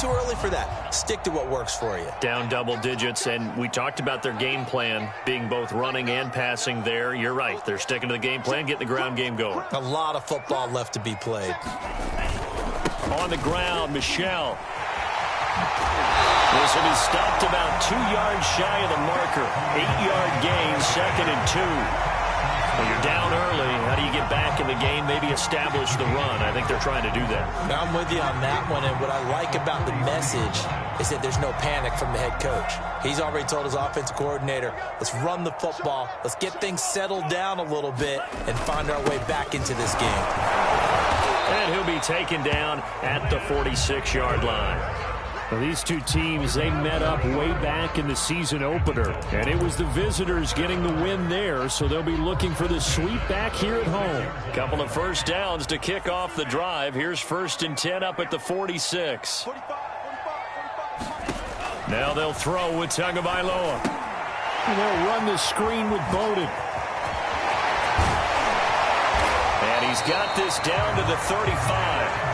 too early for that. Stick to what works for you. Down double digits, and we talked about their game plan being both running and passing there. You're right. They're sticking to the game plan, getting the ground game going. A lot of football left to be played. On the ground, Michel. This will be stopped about 2 yards shy of the marker. 8-yard gain, 2nd and 2. When you're down early, how do you get back in the game, maybe establish the run? I think they're trying to do that. I'm with you on that one, and what I like about the message is that there's no panic from the head coach. He's already told his offensive coordinator, let's run the football, let's get things settled down a little bit, and find our way back into this game. And he'll be taken down at the 46-yard line. Well, these two teams, they met up way back in the season opener, and it was the visitors getting the win there, so they'll be looking for the sweep back here at home. Couple of first downs to kick off the drive. Here's 1st and 10 up at the 46. Now they'll throw with Tagovailoa. And they'll run the screen with Bowden. And he's got this down to the 35.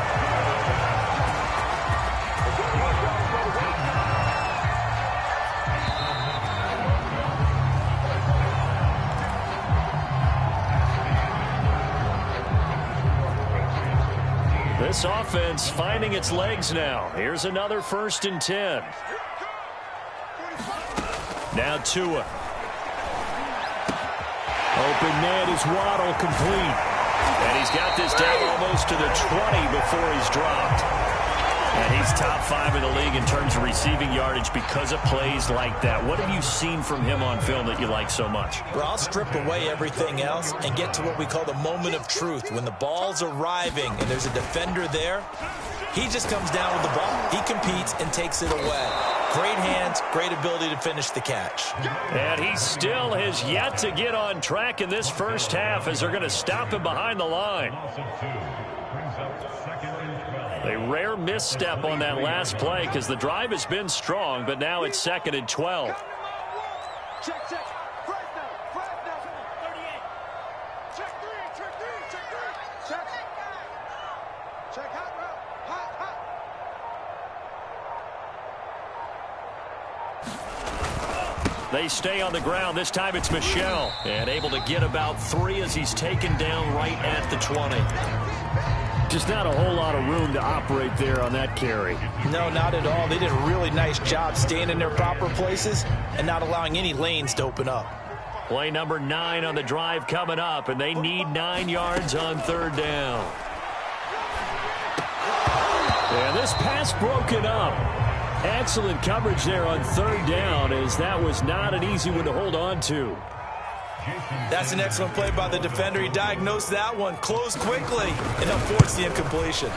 This offense finding its legs now. Here's another 1st and 10. Now Tua. Open net is Waddle, complete. And he's got this down almost to the 20 before he's dropped. And he's top 5 in the league in terms of receiving yardage because of plays like that. What have you seen from him on film that you like so much? Well, I'll strip away everything else and get to what we call the moment of truth. When the ball's arriving and there's a defender there, he just comes down with the ball. He competes and takes it away. Great hands, great ability to finish the catch. And he still has yet to get on track in this first half as they're going to stop him behind the line. A rare misstep on that last play because the drive has been strong, but now it's 2nd and 12. Check. Break now. 38. Check 3. Check. Check hot route. Hot. They stay on the ground. This time it's Michel. And able to get about 3 as he's taken down right at the 20. Just not a whole lot of room to operate there on that carry. No, not at all. They did a really nice job staying in their proper places and not allowing any lanes to open up. Play number 9 on the drive coming up, and they need 9 yards on 3rd down. And this pass broken up. Excellent coverage there on 3rd down, as that was not an easy one to hold on to. That's an excellent play by the defender. He diagnosed that one, closed quickly, and unforced the incompletion.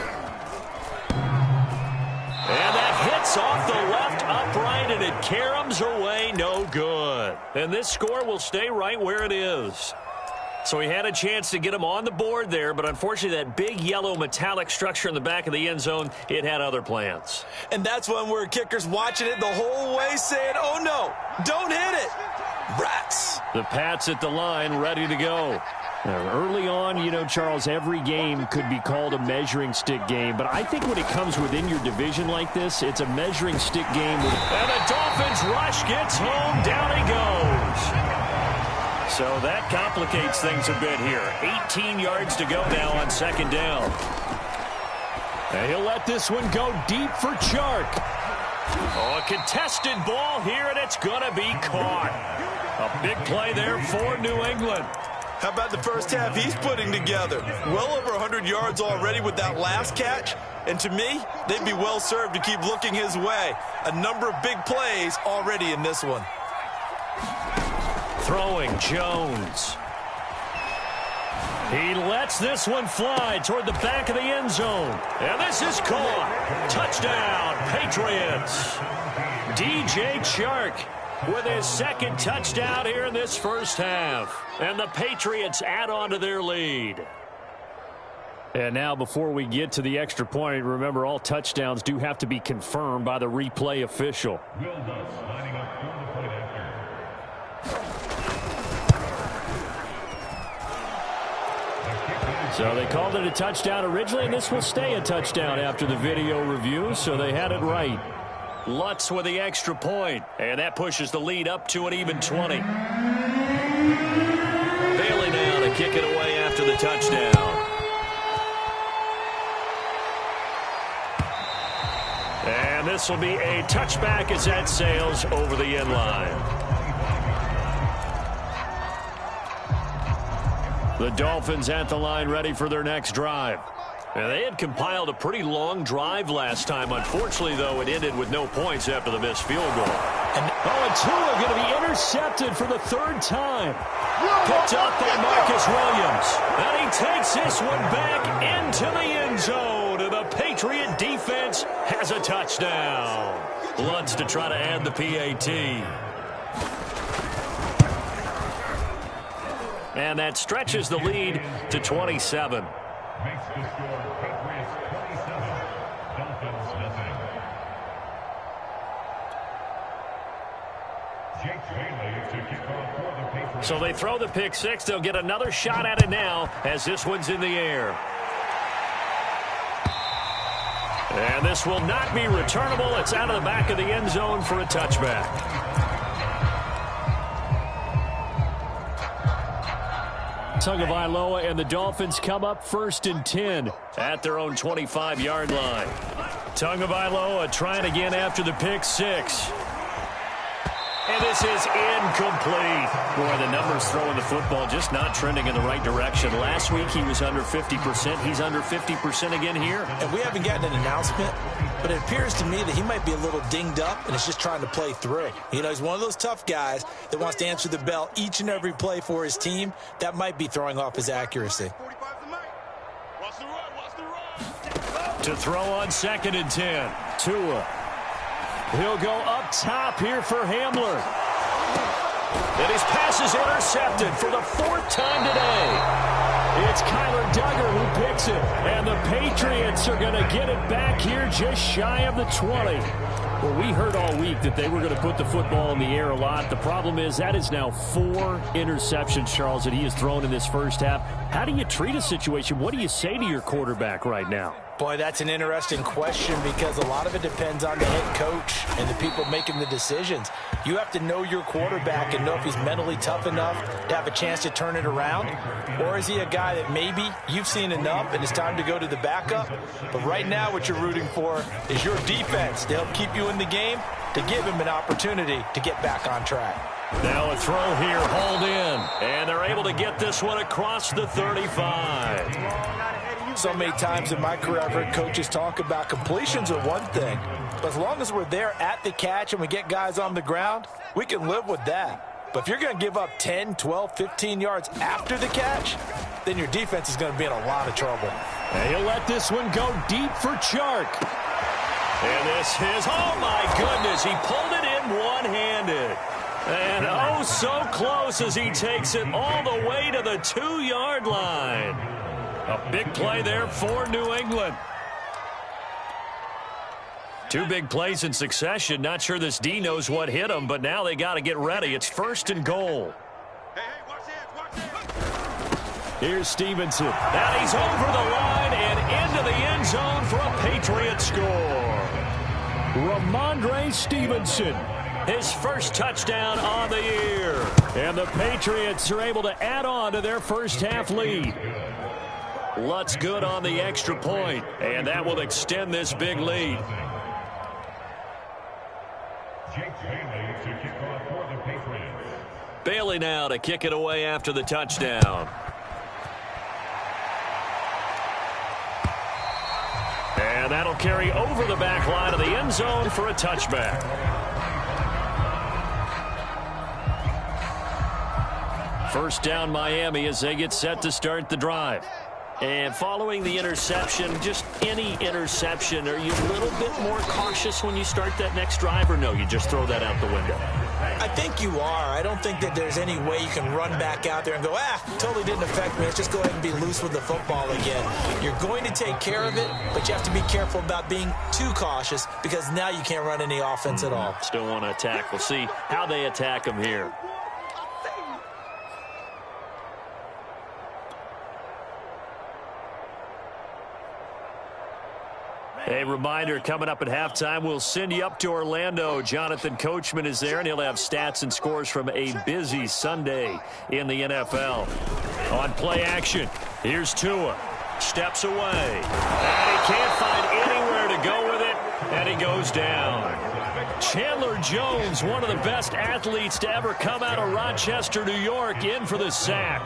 And that hits off the left upright, and it caroms away, no good. And this score will stay right where it is. So he had a chance to get him on the board there, but unfortunately that big yellow metallic structure in the back of the end zone, it had other plans. And that's when we're kickers watching it the whole way saying, oh no, don't hit it. Rats. The Pats at the line, ready to go. Now, early on, you know, Charles, every game could be called a measuring stick game, but I think when it comes within your division like this, it's a measuring stick game. And the Dolphins rush gets home, down he goes. So that complicates things a bit here. 18 yards to go now on 2nd down. And he'll let this one go deep for Chark. Oh, a contested ball here, and it's going to be caught. A big play there for New England. How about the first half he's putting together? Well over 100 yards already with that last catch. And to me, they'd be well served to keep looking his way. A number of big plays already in this one. Throwing Jones. He lets this one fly toward the back of the end zone. And this is caught. Touchdown, Patriots. DJ Chark with his 2nd touchdown here in this first half. And the Patriots add on to their lead. And now before we get to the extra point, remember all touchdowns do have to be confirmed by the replay official. So they called it a touchdown originally, and this will stay a touchdown after the video review, so they had it right. Lutz with the extra point, and that pushes the lead up to an even 20. Bailey now to kick it away after the touchdown. And this will be a touchback as that sails over the end line. The Dolphins at the line ready for their next drive. And they had compiled a pretty long drive last time. Unfortunately, though, it ended with no points after the missed field goal. And Tua going to be intercepted for the third time. Picked up by Marcus Williams. And he takes this one back into the end zone. And the Patriot defense has a touchdown. Lutz to try to add the PAT. And that stretches the lead to 27. Makes the score Patriots 27, Dolphins nothing. Jake Bailey to kick off for the Patriots. So they throw the pick six. They'll get another shot at it now as this one's in the air. And this will not be returnable. It's out of the back of the end zone for a touchback. Tagovailoa and the Dolphins come up 1st and 10 at their own 25-yard line. Tagovailoa trying again after the pick six. And this is incomplete. Boy, the numbers throwing the football just not trending in the right direction. Last week he was under 50%. He's under 50% again here. And we haven't gotten an announcement, but it appears to me that he might be a little dinged up and is just trying to play through. You know, he's one of those tough guys that wants to answer the bell each and every play for his team. That might be throwing off his accuracy. To throw on 2nd and 10. Tua. He'll go up top here for Hamler. And his pass is intercepted for the 4th time today. It's Kyler Duggar who picks it. And the Patriots are going to get it back here just shy of the 20. Well, we heard all week that they were going to put the football in the air a lot. The problem is that is now 4 interceptions, Charles, that he has thrown in this first half. How do you treat a situation? What do you say to your quarterback right now? Boy, that's an interesting question because a lot of it depends on the head coach and the people making the decisions. You have to know your quarterback and know if he's mentally tough enough to have a chance to turn it around. Or is he a guy that maybe you've seen enough and it's time to go to the backup? But right now what you're rooting for is your defense to help keep you in the game, to give him an opportunity to get back on track. Now a throw here, hauled in. And they're able to get this one across the 35. So many times in my career, I've heard coaches talk about completions are one thing. But as long as we're there at the catch and we get guys on the ground, we can live with that. But if you're going to give up 10, 12, 15 yards after the catch, then your defense is going to be in a lot of trouble. And he'll let this one go deep for Chark. And this is, oh my goodness, he pulled it in one-handed. And oh, so close as he takes it all the way to the 2-yard line. A big play there for New England. 2 big plays in succession. Not sure this D knows what hit him, but now they got to get ready. It's 1st and goal. Here's Stevenson. And he's over the line and into the end zone for a Patriot score. Ramondre Stevenson. His first touchdown on the year. And the Patriots are able to add on to their first half lead. Lutz good on the extra point, and that will extend this big lead. Jake Bailey to kick off for the Patriots. Bailey now to kick it away after the touchdown. And that'll carry over the back line of the end zone for a touchback. First down Miami as they get set to start the drive. And following the interception, just any interception, are you a little bit more cautious when you start that next drive, or no, you just throw that out the window? I think you are. I don't think that there's any way you can run back out there and go, totally didn't affect me. Let's just go ahead and be loose with the football again. You're going to take care of it, but you have to be careful about being too cautious because now you can't run any offense at all. Still want to attack. We'll see how they attack them here. A reminder, coming up at halftime, we'll send you up to Orlando. Jonathan Coachman is there, and he'll have stats and scores from a busy Sunday in the NFL. On play action, here's Tua. Steps away. And he can't find anywhere to go with it, and he goes down. Chandler Jones, one of the best athletes to ever come out of Rochester, New York, in for the sack.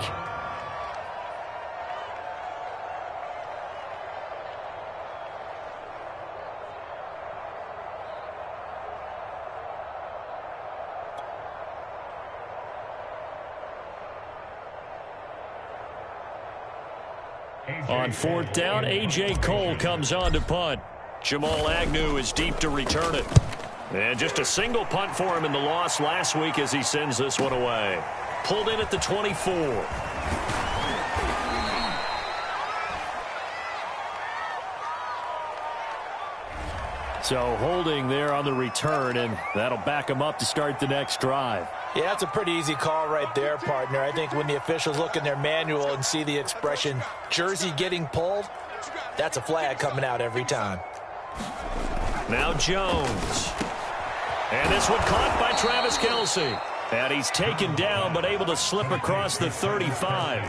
On fourth down, A.J. Cole comes on to punt. Jamal Agnew is deep to return it. And just a single punt for him in the loss last week as he sends this one away. Pulled in at the 24. So holding there on the return, and that'll back him up to start the next drive. Yeah, that's a pretty easy call right there, partner. I think when the officials look in their manual and see the expression, jersey getting pulled, that's a flag coming out every time. Now Jones. And this one caught by Travis Kelce. And he's taken down, but able to slip across the 35.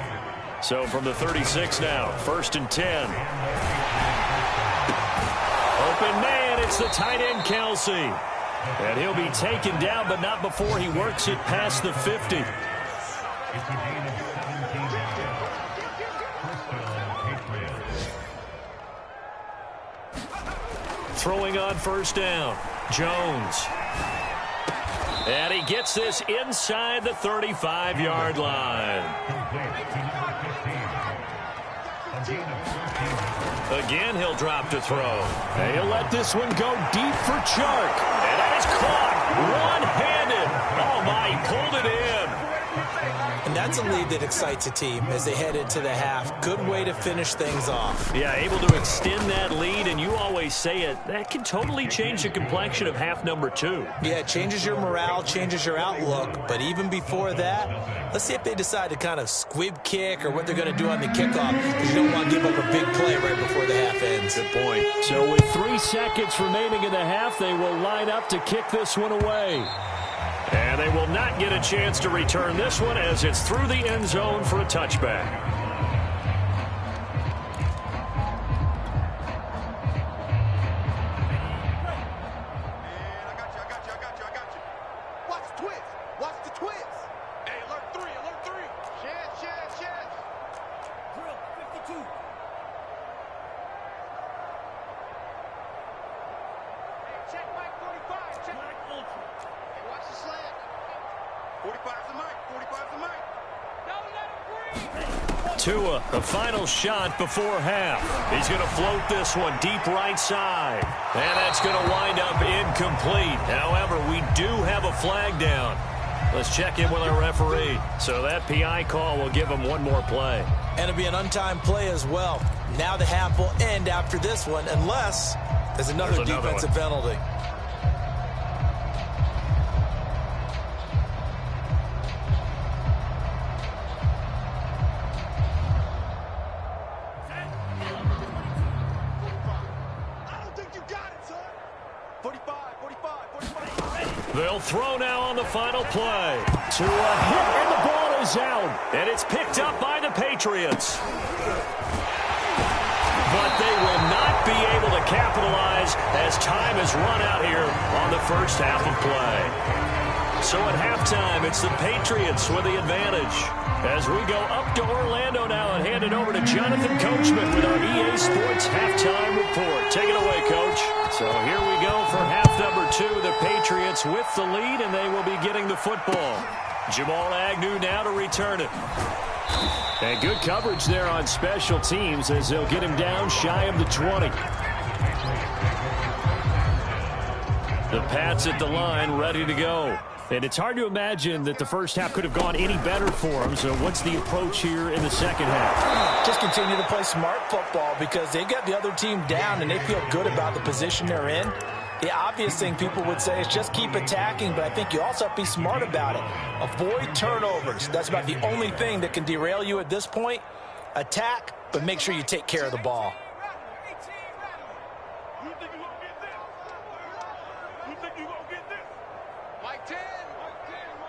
So from the 36 now, 1st and 10. Open man, it's the tight end Kelce. And he'll be taken down, but not before he works it past the 50. Throwing on 1st down, Jones. And he gets this inside the 35-yard line. Again, he'll drop to throw. And he'll let this one go deep for Chark. And that is caught one-handed. Oh, my, he pulled it in. And that's a lead that excites a team as they head into the half. Good way to finish things off. Yeah, able to extend that lead, and you always say it, that can totally change the complexion of half number 2. Yeah, it changes your morale, changes your outlook. But even before that, let's see if they decide to kind of squib kick or what they're going to do on the kickoff, because you don't want to give up a big play right before the half ends. Good point. So with 3 seconds remaining in the half, they will line up to kick this one away. And they will not get a chance to return this one as it's through the end zone for a touchback. Watch the twist. Watch the twist. Hey, alert 3, alert 3. Shed. Drill, 52. Hey, check Mike 45. Check Mike Ultra. Hey, watch the slant. 45's the mic. 45's the mic. Don't let him breathe. Tua, the final shot before half. He's going to float this one deep right side. And that's going to wind up incomplete. However, we do have a flag down. Let's check in with our referee. So that PI call will give him one more play. And it'll be an untimed play as well. Now the half will end after this one, unless there's another defensive penalty. They'll throw now on the final play. To a hit, and the ball is out. And it's picked up by the Patriots. But they will not be able to capitalize as time has run out here on the first half of play. So at halftime, it's the Patriots with the advantage. As we go up to Orlando now and hand it over to Jonathan Coachman with our EA Sports Halftime Report. Take it away, Coach. So here we go for half number 2. The Patriots with the lead, and they will be getting the football. Jamal Agnew now to return it. And good coverage there on special teams as they'll get him down shy of the 20. The Pats at the line, ready to go. And it's hard to imagine that the first half could have gone any better for them. So what's the approach here in the second half? Just continue to play smart football because they got the other team down and they feel good about the position they're in. The obvious thing people would say is just keep attacking, but I think you also have to be smart about it. Avoid turnovers. That's about the only thing that can derail you at this point. Attack, but make sure you take care of the ball. think you gonna get this? Mike 10.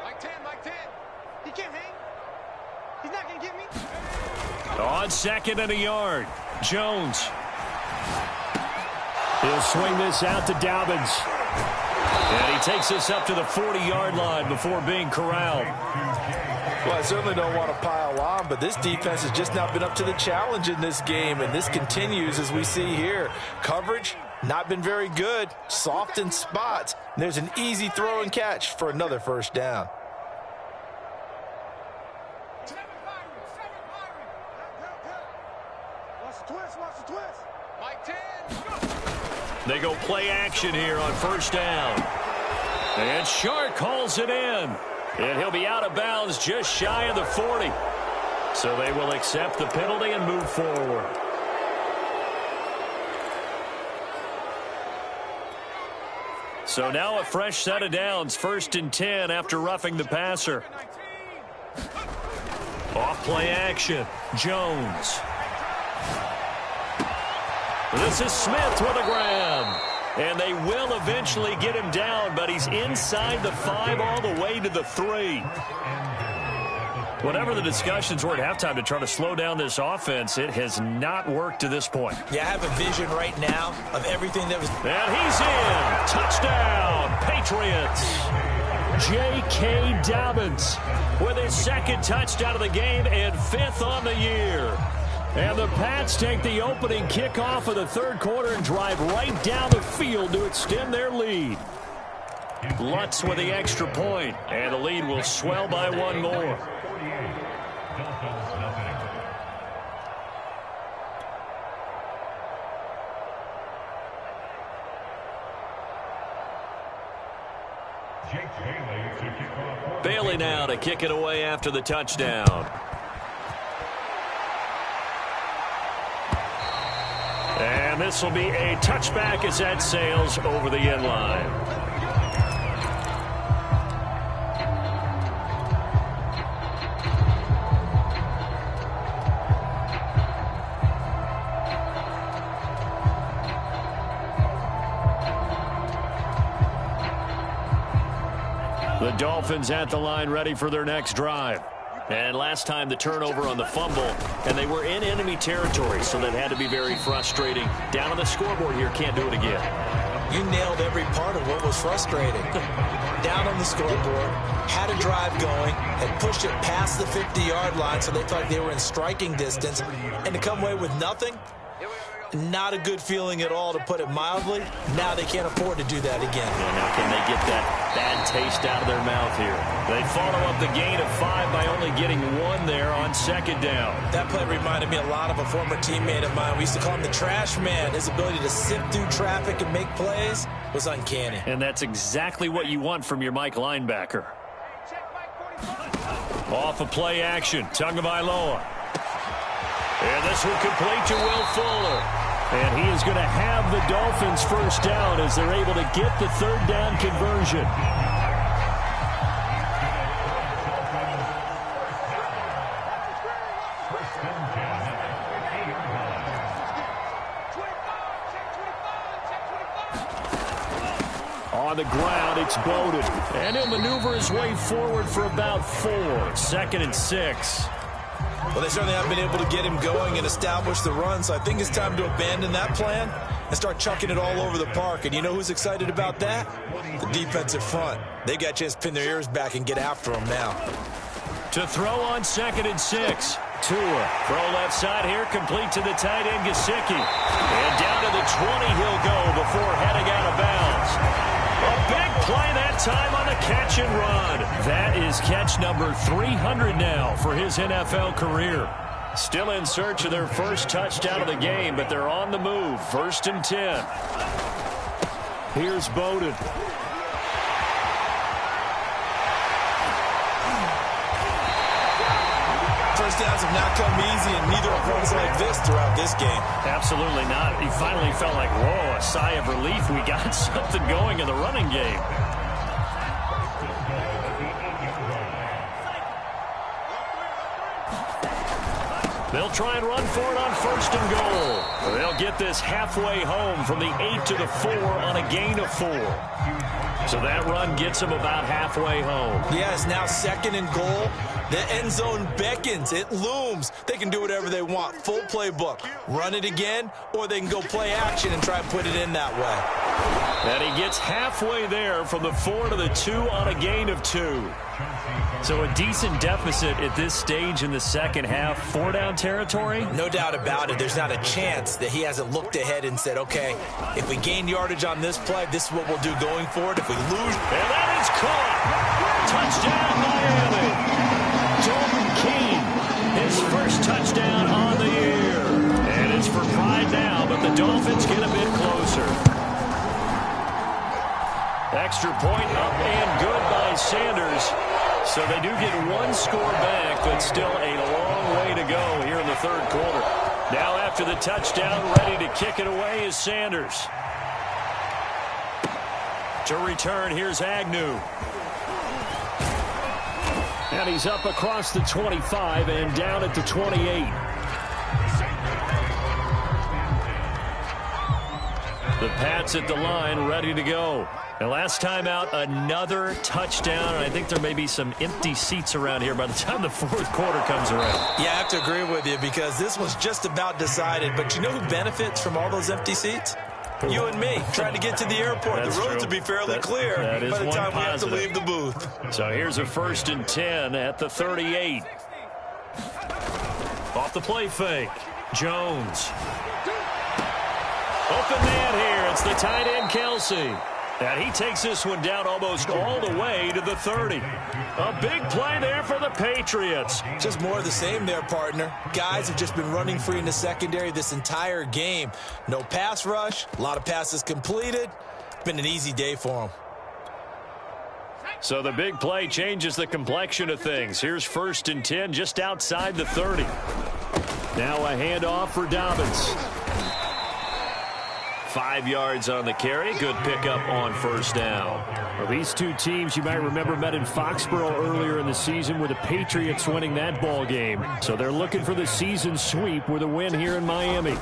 Mike 10. Mike 10. He can't hang. He's not gonna get me. On second and a yard, Jones. He'll swing this out to Dobbins. And he takes this up to the 40-yard line before being corralled. Well, I certainly don't want to pile on, but this defense has just not been up to the challenge in this game, and this continues as we see here. Coverage, not been very good, soft in spots. And there's an easy throw and catch for another first down. Watch the twist. Mike 10. They go play action here on first down. And Shark calls it in. And he'll be out of bounds just shy of the 40. So they will accept the penalty and move forward. So now a fresh set of downs, 1st and 10 after roughing the passer. Off play action, Jones. This is Smith with a grab. And they will eventually get him down, but he's inside the 5 all the way to the 3. Whatever the discussions were at halftime to try to slow down this offense, it has not worked to this point. Yeah, I have a vision right now of everything that was... And he's in. Touchdown, Patriots. J.K. Dobbins with his 2nd touchdown of the game and 5th on the year. And the Pats take the opening kickoff of the 3rd quarter and drive right down the field to extend their lead. Lutz with the extra point, and the lead will swell by 1 more. Bailey now to kick it away after the touchdown. And this will be a touchback as that sails over the end line. The Dolphins at the line ready for their next drive. And last time the turnover on the fumble, and they were in enemy territory, so that had to be very frustrating. Down on the scoreboard here, can't do it again. You nailed every part of what was frustrating. Down on the scoreboard, had a drive going, had pushed it past the 50-yard line, so they felt like they were in striking distance, and to come away with nothing, not a good feeling at all, to put it mildly. Now they can't afford to do that again. And now can they get that bad taste out of their mouth here? They follow up the gain of 5 by only getting 1 there on 2nd down. That play reminded me a lot of a former teammate of mine. We used to call him the trash man. His ability to sift through traffic and make plays was uncanny. And that's exactly what you want from your Mike linebacker. Off of play action, Tagovailoa. And this will complete to Will Fuller. And he is going to have the Dolphins first down as they're able to get the 3rd down conversion. On the ground, it's Bowden. And he'll maneuver his way forward for about 4. 2nd and 6. Well, they certainly haven't been able to get him going and establish the run, so I think it's time to abandon that plan and start chucking it all over the park. And you know who's excited about that? The defensive front. They got a chance to pin their ears back and get after him now. To throw on 2nd and 6. Tua, throw left side here, complete to the tight end, Gesicki. And down to the 20 he'll go before heading out of bounds. A big play that time on the catch and run. That is catch number 300 now for his NFL career. Still in search of their first touchdown of the game, but they're on the move. 1st and 10. Here's Bowden. First downs have not come easy, and neither have runs like this throughout this game. Absolutely not. He finally felt like, whoa, a sigh of relief. We got something going in the running game. They'll try and run for it on 1st and goal. They'll get this halfway home from the 8 to the 4 on a gain of 4. So that run gets them about halfway home. Yeah, it's now 2nd and goal. The end zone beckons. It looms. They can do whatever they want. Full playbook. Run it again, or they can go play action and try and put it in that way. And he gets halfway there from the 4 to the 2 on a gain of 2. So a decent deficit at this stage in the second half. 4-down territory? No doubt about it. There's not a chance that he hasn't looked ahead and said, okay, if we gain yardage on this play, this is what we'll do going forward. If we lose... And that is caught. Touchdown, Miami. Dalton Keene, his first touchdown on the year. And it's for pride now, but the Dolphins get a bit closer. Extra point up and good by Sanders. So they do get one score back, but still a long way to go here in the 3rd quarter. Now after the touchdown, ready to kick it away is Sanders. To return, here's Agnew. And he's up across the 25 and down at the 28. The Pats at the line, ready to go. And last time out, another touchdown. And I think there may be some empty seats around here by the time the 4th quarter comes around. Yeah, I have to agree with you because this was just about decided. But you know who benefits from all those empty seats? You and me, trying to get to the airport. That's the roads true. will be fairly clear by the time we have to leave the booth. So here's a 1st and 10 at the 38. Off the play fake. Jones. Open man here. It's the tight end, Kelsey. And he takes this one down almost all the way to the 30. A big play there for the Patriots. Just more of the same there, partner. Guys have just been running free in the secondary this entire game. No pass rush, a lot of passes completed. Been an easy day for them. So the big play changes the complexion of things. Here's 1st and 10 just outside the 30. Now a handoff for Dobbins. 5 yards on the carry. Good pickup on 1st down. Well, these two teams, you might remember, met in Foxborough earlier in the season with the Patriots winning that ball game. So they're looking for the season sweep with a win here in Miami.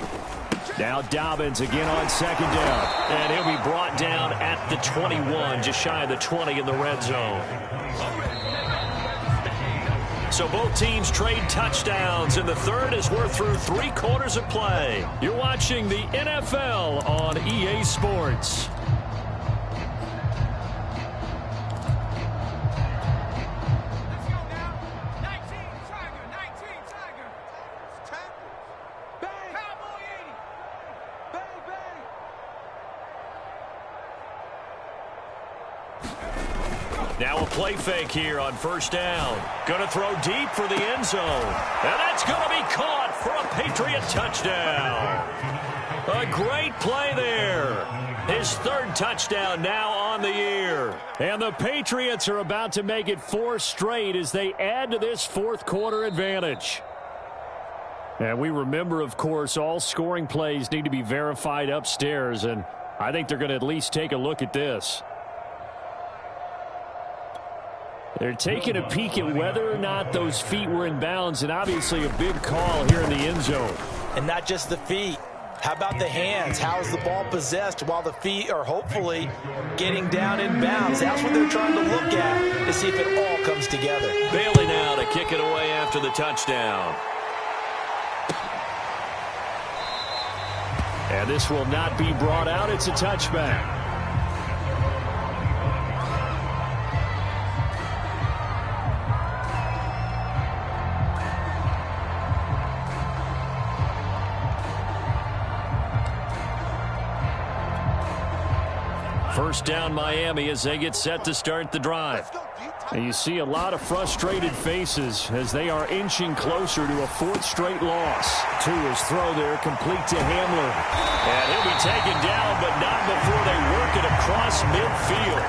Now Dobbins again on 2nd down. And he'll be brought down at the 21, just shy of the 20 in the red zone. So both teams trade touchdowns in the 3rd as we're through 3 quarters of play. You're watching the NFL on EA Sports. Let's go now. 19, Tiger, 19, Tiger. Bang. Cowboy 80. Bang, bang. Now a play fake here on 1st down. Going to throw deep for the end zone. And that's going to be caught for a Patriot touchdown. A great play there. His 3rd touchdown now on the year. And the Patriots are about to make it 4 straight as they add to this 4th quarter advantage. And we remember, of course, all scoring plays need to be verified upstairs, and I think they're going to at least take a look at this. They're taking a peek at whether or not those feet were in bounds, and obviously a big call here in the end zone. And not just the feet. How about the hands? How is the ball possessed while the feet are hopefully getting down in bounds? That's what they're trying to look at to see if it all comes together. Bailey now to kick it away after the touchdown. And this will not be brought out. It's a touchback. First down Miami as they get set to start the drive. And you see a lot of frustrated faces as they are inching closer to a 4th straight loss. To his throw there, complete to Hamler. And he'll be taken down, but not before they work it across midfield.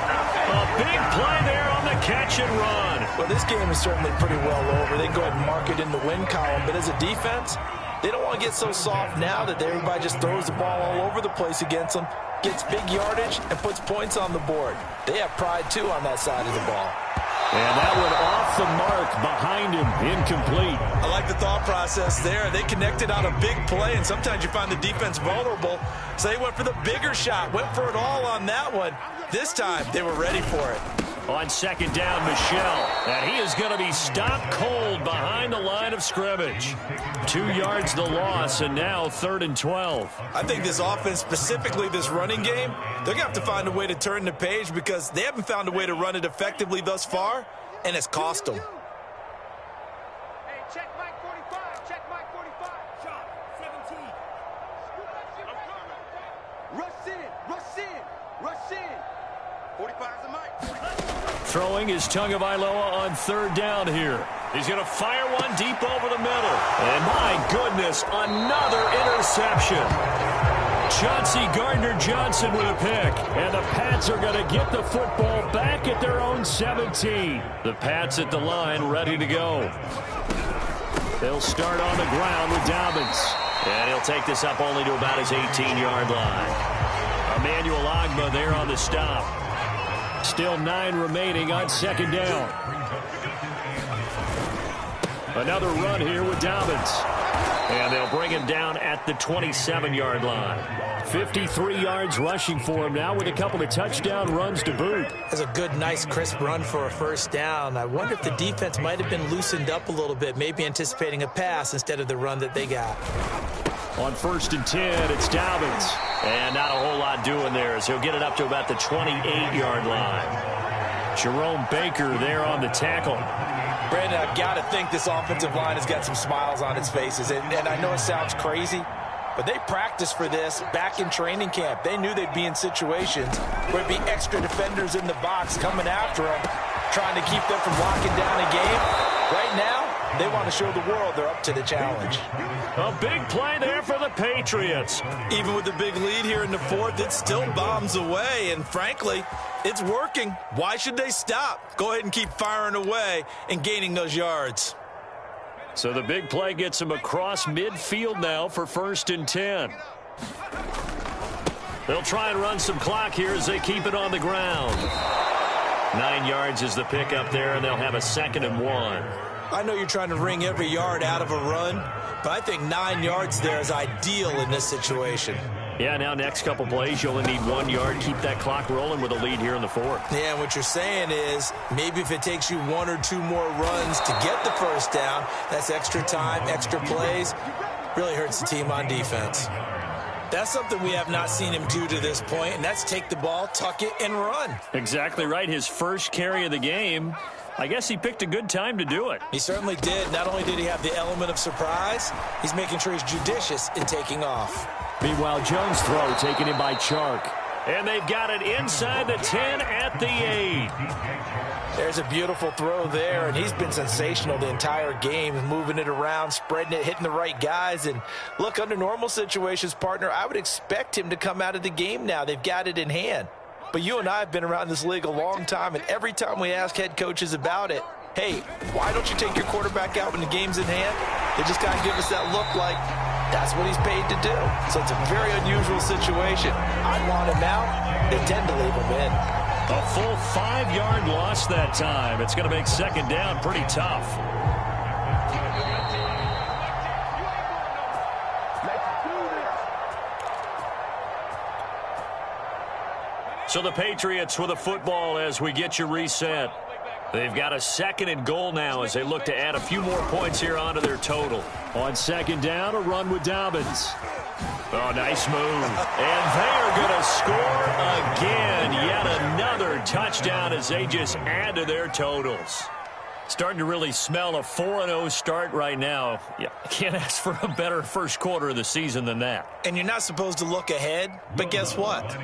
A big play there on the catch and run. Well, this game is certainly pretty well over. They go ahead and mark it in the win column, but as a defense, they don't want to get so soft now that everybody just throws the ball all over the place against them, gets big yardage, and puts points on the board. They have pride, too, on that side of the ball. And that one off the mark behind him, incomplete. I like the thought process there. They connected on a big play, and sometimes you find the defense vulnerable. So they went for the bigger shot, went for it all on that one. This time, they were ready for it. On second down, Michel. And he is going to be stopped cold behind the line of scrimmage. 2 yards the loss, and now 3rd and 12. I think this offense, specifically this running game, they're going to have to find a way to turn the page because they haven't found a way to run it effectively thus far, and it's cost them. Hey, check Mike 45. Check Mike 45. Shot 17. Rush in. Rush in. Rush in. 45 is the mic. Throwing is Tagovailoa on 3rd down here. He's going to fire one deep over the middle. And my goodness, another interception. Chauncey Gardner-Johnson with a pick. And the Pats are going to get the football back at their own 17. The Pats at the line, ready to go. They'll start on the ground with Dobbins. And he'll take this up only to about his 18-yard line. Emmanuel Ogbah there on the stop. Still 9 remaining on second down. Another run here with Dobbins. And they'll bring him down at the 27-yard line. 53 yards rushing for him now with a couple of touchdown runs to boot. That's a good, nice, crisp run for a first down. I wonder if the defense might have been loosened up a little bit, maybe anticipating a pass instead of the run that they got. On 1st and 10, it's Dobbins. And not a whole lot doing there as he'll get it up to about the 28-yard line. Jerome Baker there on the tackle. Brandon, I've got to think this offensive line has got some smiles on its faces. And I know it sounds crazy, but they practiced for this back in training camp. They knew they'd be in situations where it'd be extra defenders in the box coming after them, trying to keep them from locking down a game. Right now, they want to show the world they're up to the challenge. A big play there for the Patriots. Even with the big lead here in the 4th, it still bombs away. And frankly, it's working. Why should they stop? Go ahead and keep firing away and gaining those yards. So the big play gets them across midfield now for 1st and 10. They'll try and run some clock here as they keep it on the ground. 9 yards is the pickup there, and they'll have a 2nd and 1. I know you're trying to wring every yard out of a run, but I think 9 yards there is ideal in this situation. Yeah, now next couple plays, you only need 1 yard. Keep that clock rolling with a lead here in the 4th. Yeah, what you're saying is maybe if it takes you 1 or 2 more runs to get the first down, that's extra time, extra plays, really hurts the team on defense. That's something we have not seen him do to this point, and that's take the ball, tuck it, and run. Exactly right. His first carry of the game. I guess he picked a good time to do it. He certainly did. Not only did he have the element of surprise, he's making sure he's judicious in taking off. Meanwhile, Jones' throw taken in by Chark. And they've got it inside the 10 at the 8. There's a beautiful throw there, and he's been sensational the entire game, moving it around, spreading it, hitting the right guys. And look, under normal situations, partner, I would expect him to come out of the game now. They've got it in hand. But you and I have been around this league a long time, and every time we ask head coaches about it, hey, why don't you take your quarterback out when the game's in hand? They just kind of give us that look like that's what he's paid to do. So it's a very unusual situation. I want him out. They tend to leave him in. A full 5-yard loss that time. It's going to make second down pretty tough. So the Patriots with a football as we get you reset. They've got a 2nd and goal now as they look to add a few more points here onto their total. On second down, a run with Dobbins. Oh, nice move. And they are going to score again. Yet another touchdown as they just add to their totals. Starting to really smell a 4-0 start right now. Yeah, can't ask for a better first quarter of the season than that. And you're not supposed to look ahead, but guess what?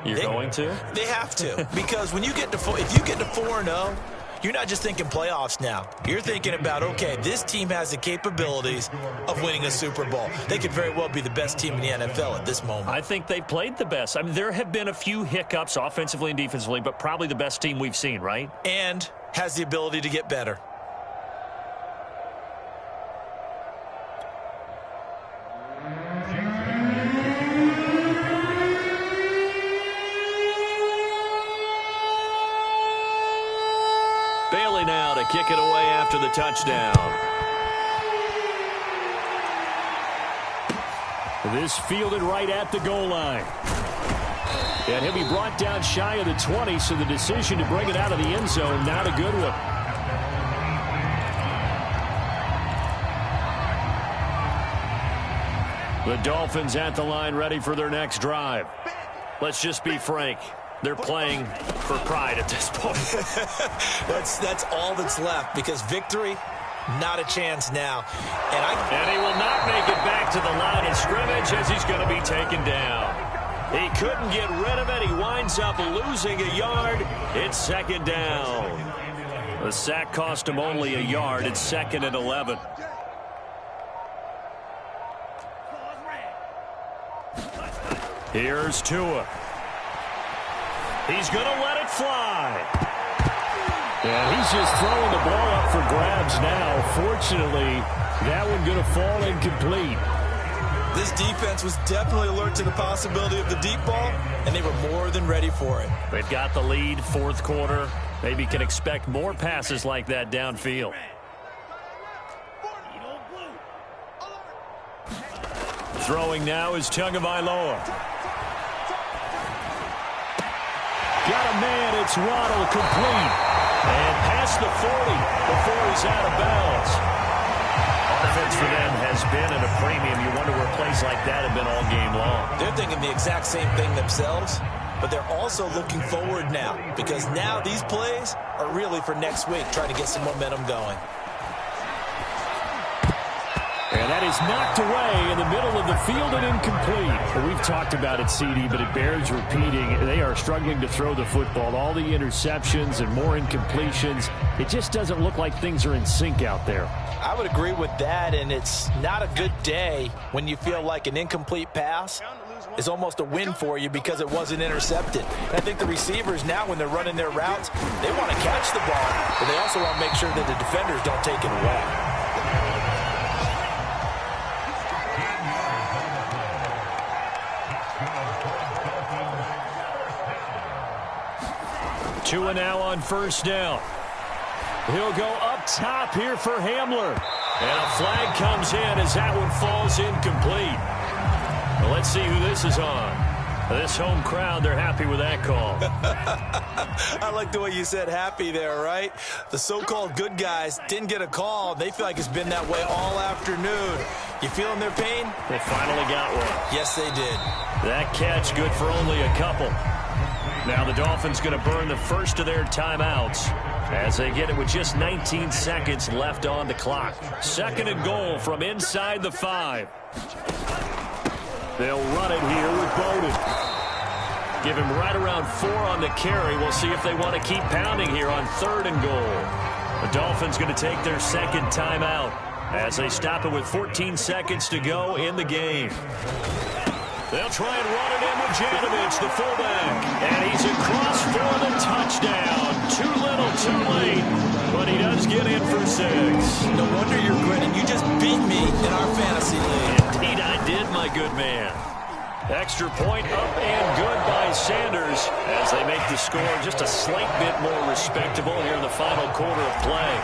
You're going to? They have to. Because when you get to if you get to 4-0, you're not just thinking playoffs now. You're thinking about, okay, this team has the capabilities of winning a Super Bowl. They could very well be the best team in the NFL at this moment. I think they played the best. I mean, there have been a few hiccups offensively and defensively, but probably the best team we've seen, right? And has the ability to get better. Bailey now to kick it away after the touchdown. This fielded right at the goal line. And he'll be brought down shy of the 20, so the decision to bring it out of the end zone, not a good one. The Dolphins at the line ready for their next drive. Let's just be frank. They're playing for pride at this point. That's all that's left, because victory, not a chance now. And he will not make it back to the line of scrimmage as he's going to be taken down. He couldn't get rid of it. He winds up losing a yard. It's second down. The sack cost him only a yard. It's 2nd and 11. Here's Tua. He's going to let it fly. And he's just throwing the ball up for grabs now. Fortunately, that one going to fall incomplete. This defense was definitely alert to the possibility of the deep ball, and they were more than ready for it. They've got the lead, 4th quarter. Maybe can expect more passes like that downfield. Throwing now is Tagovailoa. Got a man, it's Waddle, complete. And past the 40 before he's out of bounds. Offense for them has been at a premium. You wonder where plays like that have been all game long. They're thinking the exact same thing themselves, but they're also looking forward now, because now these plays are really for next week, trying to get some momentum going. And that is knocked away in the middle of the field and incomplete. We've talked about it, CD, but it bears repeating. They are struggling to throw the football. All the interceptions and more incompletions. It just doesn't look like things are in sync out there. I would agree with that, and it's not a good day when you feel like an incomplete pass is almost a win for you because it wasn't intercepted. And I think the receivers now, when they're running their routes, they want to catch the ball, but they also want to make sure that the defenders don't take it away. Tua now on 1st down. He'll go up top here for Hamler. And a flag comes in as that one falls incomplete. Well, let's see who this is on. This home crowd, they're happy with that call. I like the way you said happy there, right? The so-called good guys didn't get a call. They feel like it's been that way all afternoon. You feeling their pain? They finally got one. Yes, they did. That catch good for only a couple. Now the Dolphins going to burn the first of their timeouts as they get it with just 19 seconds left on the clock. 2nd and goal from inside the 5. They'll run it here with Bowden. Give him right around 4 on the carry. We'll see if they want to keep pounding here on 3rd and goal. The Dolphins going to take their 2nd timeout as they stop it with 14 seconds to go in the game. They'll try and run it in with Janovich, the fullback. And he's across for the touchdown. Too little, too late. But he does get in for 6. No wonder you're grinning. You just beat me in our fantasy league. Indeed I did, my good man. Extra point up and good by Sanders as they make the score just a slight bit more respectable here in the final quarter of play.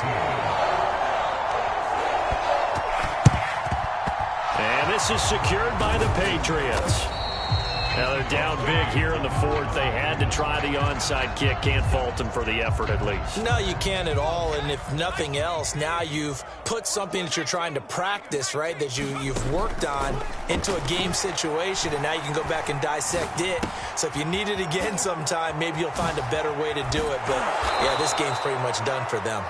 And this is secured by the Patriots. Now they're down big here in the 4th. They had to try the onside kick. Can't fault them for the effort at least. No, you can't at all. And if nothing else, now you've put something that you're trying to practice, right, that you've worked on into a game situation, and now you can go back and dissect it. So if you need it again sometime, maybe you'll find a better way to do it. But, yeah, this game's pretty much done for them.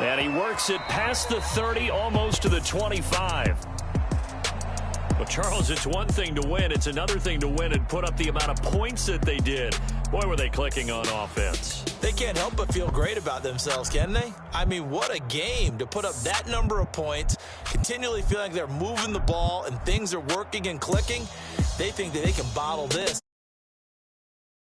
And he works it past the 30, almost to the 25. Well, Charles, it's one thing to win. It's another thing to win and put up the amount of points that they did. Boy, were they clicking on offense. They can't help but feel great about themselves, can they? I mean, what a game to put up that number of points, continually feeling like they're moving the ball and things are working and clicking. They think that they can bottle this.